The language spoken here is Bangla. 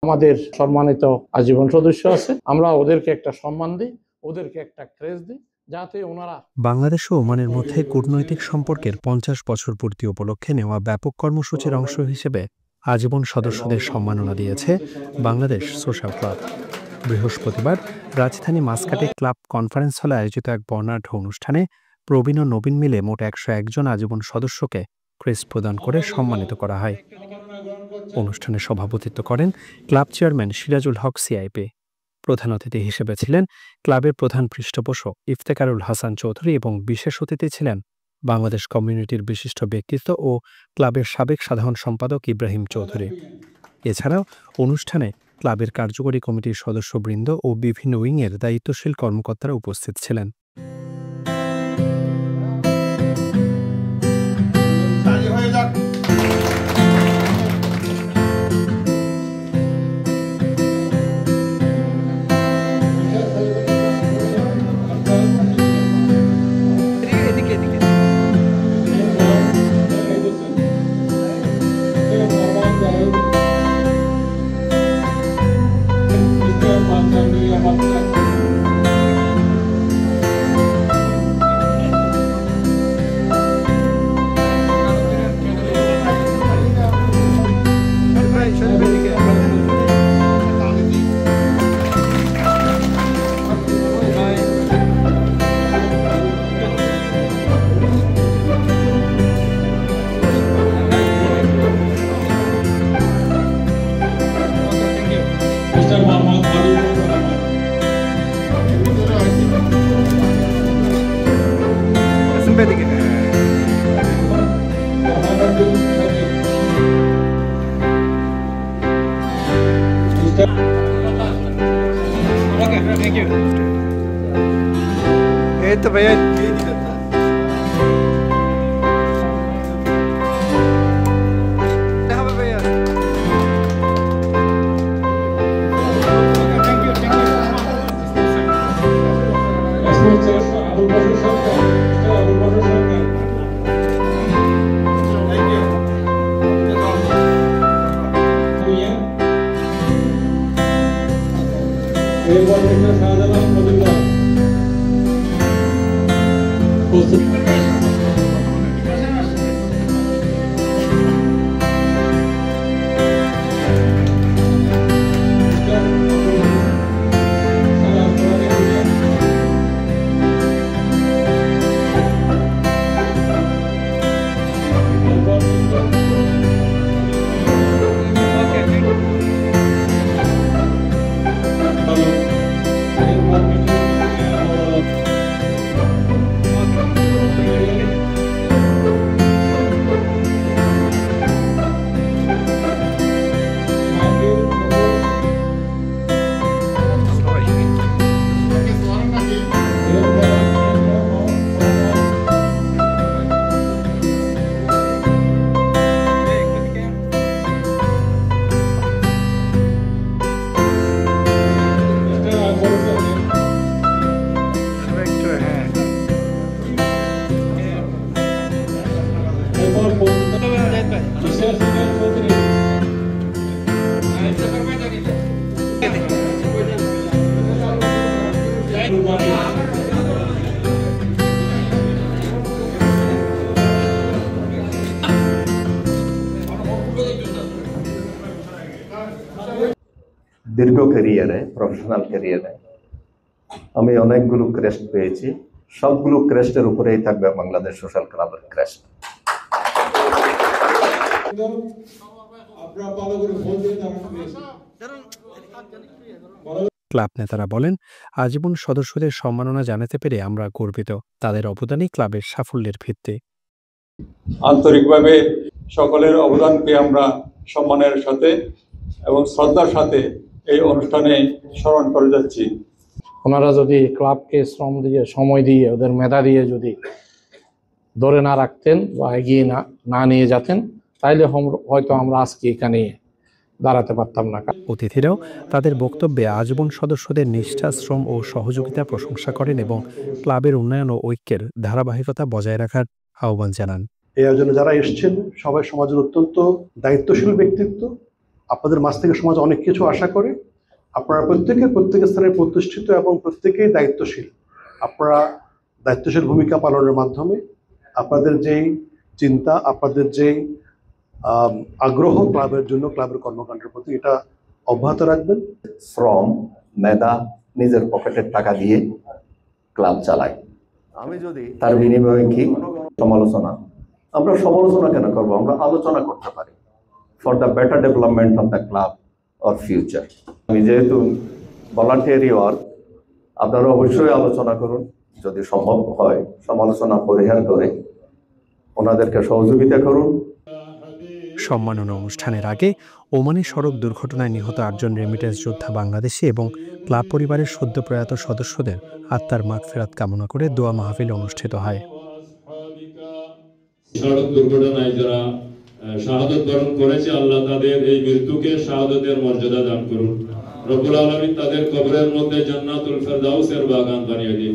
আমাদের সম্মানিত আজীবন সদস্য আছে, আমরা ওদেরকে একটা সম্মান দিই, ওদেরকে একটা ক্রেজ দিই, যাতে ওনারা। বাংলাদেশ ও ওমানের মধ্যে কূটনৈতিক সম্পর্কের 50 বছর পূর্তি উপলক্ষে নেওয়া ব্যাপক কর্মসূচির অংশ হিসেবে আজীবন সদস্যদের সম্মাননা দিয়েছে বাংলাদেশ সোশ্যাল ক্লাব। বৃহস্পতিবার রাজধানী মাসকাটে ক্লাব কনফারেন্স হলে আয়োজিত এক বর্ণাঢ্য অনুষ্ঠানে প্রবীণ ও নবীন মিলে মোট 101 জন আজীবন সদস্যকে ক্রেস্ট প্রদান করে সম্মানিত করা হয়। অনুষ্ঠানে সভাপতিত্ব করেন ক্লাব চেয়ারম্যান সিরাজুল হক সিআইপি। প্রধান অতিথি হিসেবে ছিলেন ক্লাবের প্রধান পৃষ্ঠপোষক ইফতেখারুল হাসান চৌধুরী এবং বিশেষ অতিথি ছিলেন বাংলাদেশ কমিউনিটির বিশিষ্ট ব্যক্তিত্ব ও ক্লাবের সাবেক সাধারণ সম্পাদক ইব্রাহিম চৌধুরী। এছাড়াও অনুষ্ঠানে ক্লাবের কার্যকরী কমিটির সদস্যবৃন্দ ও বিভিন্ন উইংয়ের দায়িত্বশীল কর্মকর্তারা উপস্থিত ছিলেন। तो भैया দীর্ঘ ক্যারিয়ারে, প্রফেশনাল ক্যারিয়ারে আমি অনেকগুলো ক্রেস্ট পেয়েছি। সবগুলো ক্রেস্টের উপরেই থাকবে বাংলাদেশ সোশ্যাল ক্লাবের ক্রেস্ট। ক্লাব নেতারা বলেন, আজীবন সদস্যদের সম্মাননা জানাতে পেরে আমরা গর্বিত। তাদের অবদানই ক্লাবের সাফল্যের ভিত্তি। আন্তরিকভাবে সকলের অবদানকে আমরা সম্মানের সাথে এবং শ্রদ্ধার সাথে এই অনুষ্ঠানে স্মরণ করে যাচ্ছি। ওনারা যদি ক্লাবকে শ্রম দিয়ে, সময় দিয়ে, ওদের মেধা দিয়ে যদি ধরে না রাখতেন বা এগিয়ে না নিয়ে যেতেন, তাইলে হয়তো আমরা আজকে এখানে দাঁড়াতে পারতাম না। অতিথিরাও তাদের বক্তব্যে আজীবন সদস্যদের নিষ্ঠা, শ্রম ও সহযোগিতার প্রশংসা করেন এবং ক্লাবের উন্নয়ন ও ঐক্যের ধারাবাহিকতা বজায় রাখার আহ্বান জানান। এই আয়োজনে যারা এসেছেন সবাই সমাজের অত্যন্ত দায়িত্বশীল ব্যক্তিত্ব আপনাদের মাঝ থেকে সমাজ অনেক কিছু আশা করে। আপনারা প্রত্যেক স্থানে প্রতিষ্ঠিত এবং প্রত্যেকেই দায়িত্বশীল। আপনারা দায়িত্বশীল ভূমিকা পালনের মাধ্যমে আপনাদের যেই চিন্তা, আপনাদের যেই আগ্রহ ক্লাবের জন্য, ক্লাবের কর্মকাণ্ডের প্রতি, এটা অব্যাহত রাখবেন। শ্রম, মেধা, নিজের পকেটের টাকা দিয়ে ক্লাব চালাই। আমি যদি তার বিনিময়ে কি সমালোচনা, আমরা সমালোচনা কেন করবো, আমরা আলোচনা করতে পারি for the better development of the club or future. আমি যেহেতু ভলান্টিয়ারি ওয়ার্ক, আপনারা অবশ্যই আলোচনা করুন, যদি সম্ভব হয় সমালোচনা পরিহার করে ওনাদেরকে সহযোগিতা করুন। সম্মাননা অনুষ্ঠানের আগে ওমানে সড়ক দুর্ঘটনায় নিহত 8 জন রেমিটেন্স যোদ্ধা বাংলাদেশি এবং ক্লাব পরিবারের সদ্য প্রয়াত সদস্যদের আত্মার মাগফিরাত কামনা করে দোয়া মাহফিল অনুষ্ঠিত হয়। সড়ক দুর্ঘটনায় যারা শাহাদত বরণ করেছে, আল্লাহ তাদের এই মৃত্যুকে শাহাদতের মর্যাদা দান করুন। রব্বুল আলামিন তাদের কবরের মধ্যে জান্নাতুল ফেরদাউসের বাগান বানিয়ে দিন।